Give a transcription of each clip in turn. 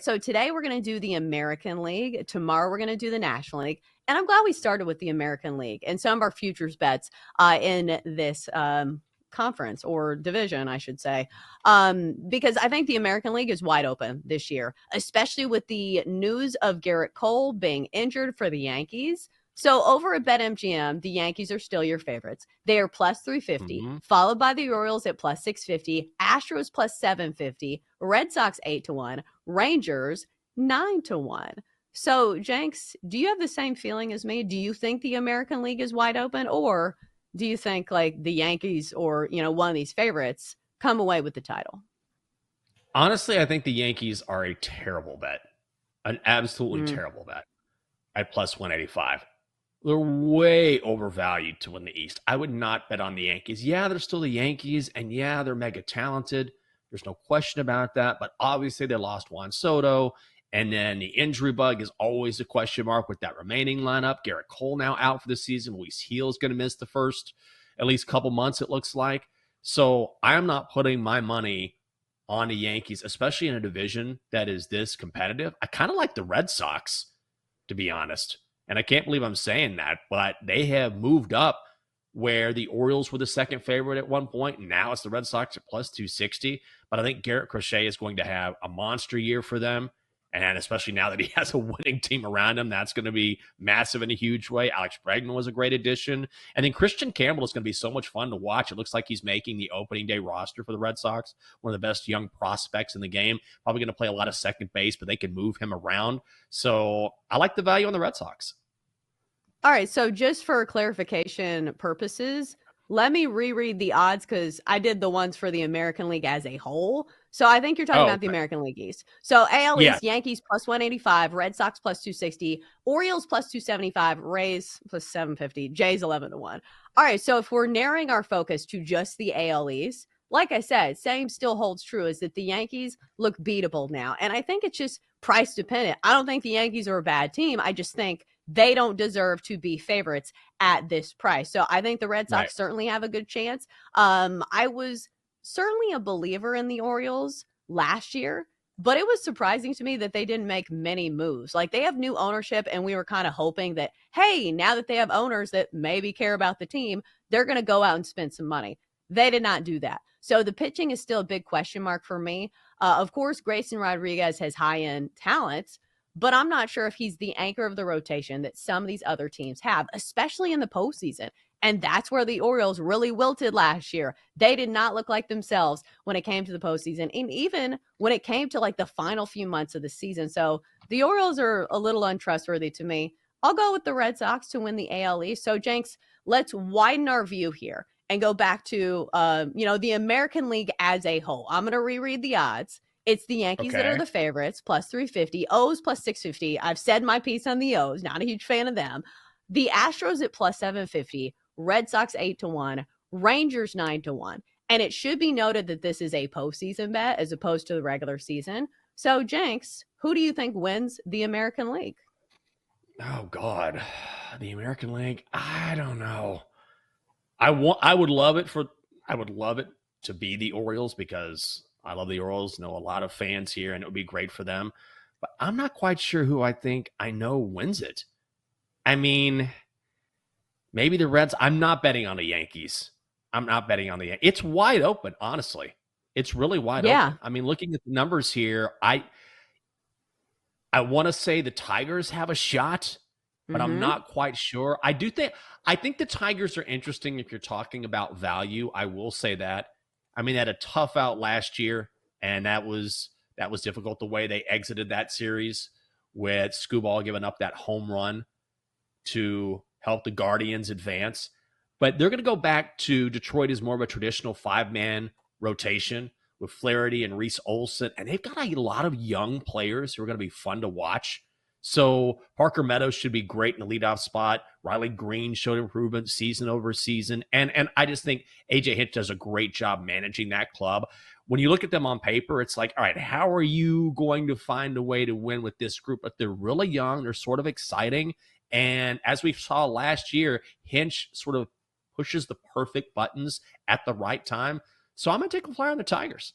So today we're going to do the American League. Tomorrow we're going to do the National League. And I'm glad we started with the American League and some of our futures bets in this conference or division, I should say, because I think the American League is wide open this year, especially with the news of Garrett Cole being injured for the Yankees. So over at BetMGM, the Yankees are still your favorites. They are plus 350, followed by the Orioles at plus 650, Astros plus 750, Red Sox 8-1, Rangers 9-1. So, Jenks, do you have the same feeling as me? Do you think the American League is wide open, or do you think like the Yankees or one of these favorites come away with the title? Honestly, I think the Yankees are a terrible bet, an absolutely terrible bet at plus 185. They're way overvalued to win the East. I would not bet on the Yankees. Yeah, they're still the Yankees, and yeah, they're mega talented. There's no question about that. But obviously, they lost Juan Soto, and then the injury bug is always a question mark with that remaining lineup. Garrett Cole now out for the season. Luis Gil is going to miss the first at least couple months, it looks like. So I'm not putting my money on the Yankees, especially in a division that is this competitive. I kind of like the Red Sox, to be honest. And I can't believe I'm saying that, but they have moved up where the Orioles were the second favorite at one point, and now it's the Red Sox at plus 260. But I think Garrett Crochet is going to have a monster year for them. And especially now that he has a winning team around him, that's going to be massive in a huge way. Alex Bregman was a great addition. And then Christian Campbell is going to be so much fun to watch. It looks like he's making the opening day roster for the Red Sox, one of the best young prospects in the game. Probably going to play a lot of second base, but they can move him around. So I like the value on the Red Sox. All right, so just for clarification purposes, let me reread the odds because I did the ones for the American League as a whole. So I think you're talking about the American League East. So AL East, Yankees plus 185, Red Sox plus 260, Orioles plus 275, Rays plus 750, Jays 11-1. All right, so if we're narrowing our focus to just the AL East, like I said, same still holds true is that the Yankees look beatable now. And I think it's just price dependent. I don't think the Yankees are a bad team. I just think they don't deserve to be favorites at this price. So I think the Red Sox certainly have a good chance. I was certainly a believer in the Orioles last year, but it was surprising to me that they didn't make many moves. Like they have new ownership, and we were kind of hoping that, hey, now that they have owners that maybe care about the team, they're going to go out and spend some money. They did not do that. So the pitching is still a big question mark for me. Of course, Grayson Rodriguez has high-end talents, but I'm not sure if he's the anchor of the rotation that some of these other teams have, especially in the postseason. And that's where the Orioles really wilted last year. They did not look like themselves when it came to the postseason, and even when it came to like the final few months of the season. So the Orioles are a little untrustworthy to me. I'll go with the Red Sox to win the AL East. So, Jenks, let's widen our view here and go back to, the American League as a whole. I'm going to reread the odds. It's the Yankees that are the favorites, plus 350. O's plus 650. I've said my piece on the O's. Not a huge fan of them. The Astros at plus 750. Red Sox 8-1. Rangers 9-1. And it should be noted that this is a postseason bet as opposed to the regular season. So, Jenks, who do you think wins the American League? Oh, God. The American League? I don't know. I would love it to be the Orioles because I love the Orioles, know a lot of fans here, and it would be great for them. But I'm not quite sure who I think I know wins it. I mean, maybe the Reds. I'm not betting on the Yankees. It's wide open, honestly. It's really wide open. I mean, looking at the numbers here, I want to say the Tigers have a shot, but I'm not quite sure. I think the Tigers are interesting if you're talking about value. I will say that. I mean, they had a tough out last year, and that was difficult the way they exited that series with Skubal giving up that home run to help the Guardians advance. But they're going to go back to Detroit as more of a traditional five-man rotation with Flaherty and Reese Olson, and they've got a lot of young players who are going to be fun to watch. So Parker Meadows should be great in the leadoff spot. Riley Green showed improvement season over season. And I just think A.J. Hinch does a great job managing that club. When you look at them on paper, it's like, all right, how are you going to find a way to win with this group? But they're really young. They're sort of exciting. And as we saw last year, Hinch sort of pushes the perfect buttons at the right time. So I'm going to take a flyer on the Tigers.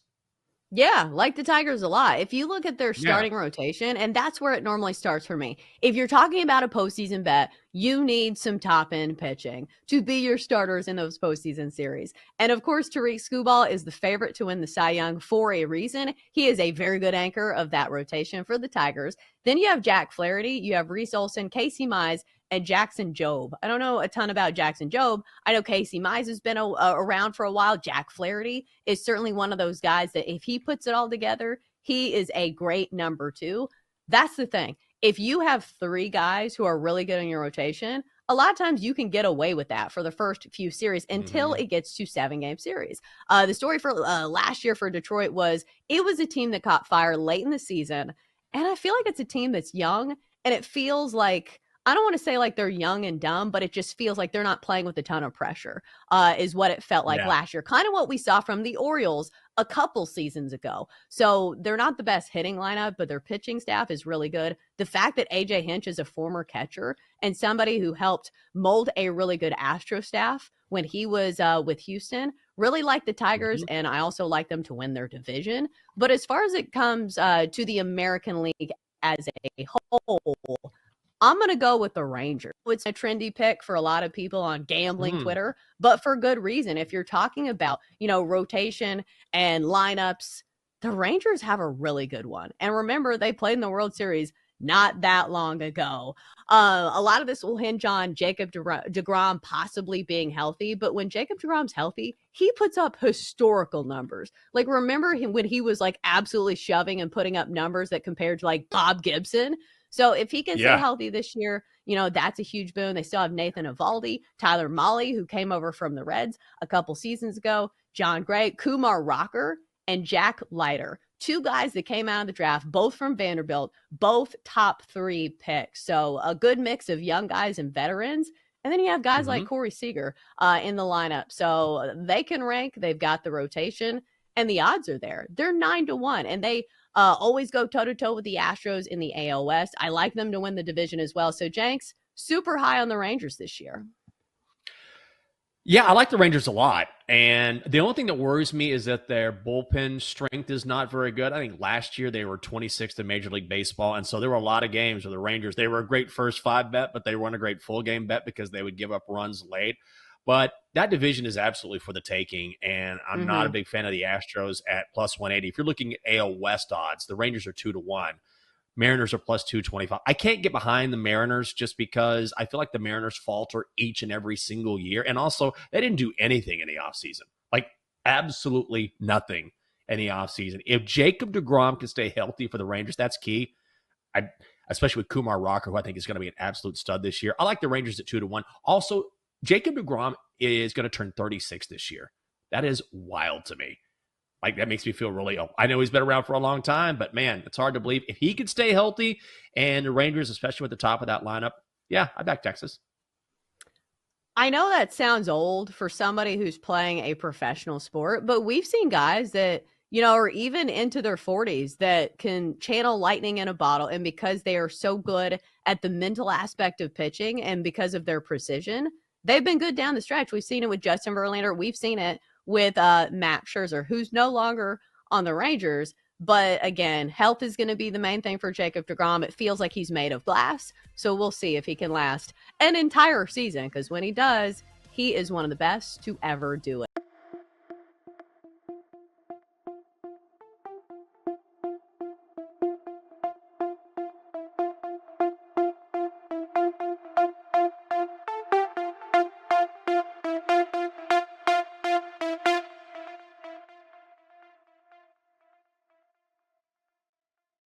Yeah, like the Tigers a lot. If you look at their starting rotation, and that's where it normally starts for me. If you're talking about a postseason bet, you need some top end pitching to be your starters in those postseason series. And of course, Tariq Skubal is the favorite to win the Cy Young for a reason. He is a very good anchor of that rotation for the Tigers. Then you have Jack Flaherty, you have Reese Olson, Casey Mize, and Jackson Jobe. I don't know a ton about Jackson Jobe. I know Casey Mize has been around for a while. Jack Flaherty is certainly one of those guys that if he puts it all together, he is a great number 2. That's the thing. If you have 3 guys who are really good in your rotation, a lot of times you can get away with that for the first few series until it gets to 7-game series. The story for last year for Detroit was it was a team that caught fire late in the season. And I feel like it's a team that's young, and it feels like, I don't want to say like they're young and dumb, but it just feels like they're not playing with a ton of pressure, is what it felt like last year. Kind of what we saw from the Orioles a couple seasons ago. So they're not the best hitting lineup, but their pitching staff is really good. The fact that AJ Hinch is a former catcher and somebody who helped mold a really good Astro staff when he was with Houston, really like the Tigers, and I also like them to win their division. But as far as it comes to the American League as a whole, I'm going to go with the Rangers. It's a trendy pick for a lot of people on gambling Twitter, but for good reason. If you're talking about, rotation and lineups, the Rangers have a really good one. And remember, they played in the World Series not that long ago. A lot of this will hinge on Jacob deGrom possibly being healthy, but when Jacob deGrom's healthy, he puts up historical numbers. Like, remember him when he was like absolutely shoving and putting up numbers that compared to like Bob Gibson? So if he can stay healthy this year, that's a huge boon. They still have Nathan Eovaldi, Tyler Mahle, who came over from the Reds a couple seasons ago, John Gray, Kumar Rocker, and Jack Leiter. 2 guys that came out of the draft, both from Vanderbilt, both top 3 picks. So a good mix of young guys and veterans. And then you have guys like Corey Seager in the lineup. So they can rank. They've got the rotation, and the odds are there. They're 9-1, and they always go toe-to-toe with the Astros in the AL West. I like them to win the division as well. So, Jenks, super high on the Rangers this year. Yeah, I like the Rangers a lot. And the only thing that worries me is that their bullpen strength is not very good. I think last year they were 26th in Major League Baseball. And so there were a lot of games where the Rangers, they were a great first 5 bet, but they weren't a great full game bet because they would give up runs late. But that division is absolutely for the taking, and I'm not a big fan of the Astros at plus 180. If you're looking at AL West odds, the Rangers are 2-1. Mariners are plus 225. I can't get behind the Mariners just because I feel like the Mariners falter each and every single year. And also, they didn't do anything in the offseason. Like, absolutely nothing in the offseason. If Jacob deGrom can stay healthy for the Rangers, that's key. Especially with Kumar Rocker, who I think is going to be an absolute stud this year. I like the Rangers at 2-1. Also, Jacob deGrom is going to turn 36 this year. That is wild to me. Like, that makes me feel really old. I know he's been around for a long time, but man, it's hard to believe. If he could stay healthy and the Rangers, especially at the top of that lineup, yeah, I back Texas. I know that sounds old for somebody who's playing a professional sport, but we've seen guys that, are even into their 40s that can channel lightning in a bottle. And because they are so good at the mental aspect of pitching and because of their precision, they've been good down the stretch. We've seen it with Justin Verlander. We've seen it with Matt Scherzer, who's no longer on the Rangers. But again, health is going to be the main thing for Jacob deGrom. It feels like he's made of glass. So we'll see if he can last an entire season, because when he does, he is one of the best to ever do it.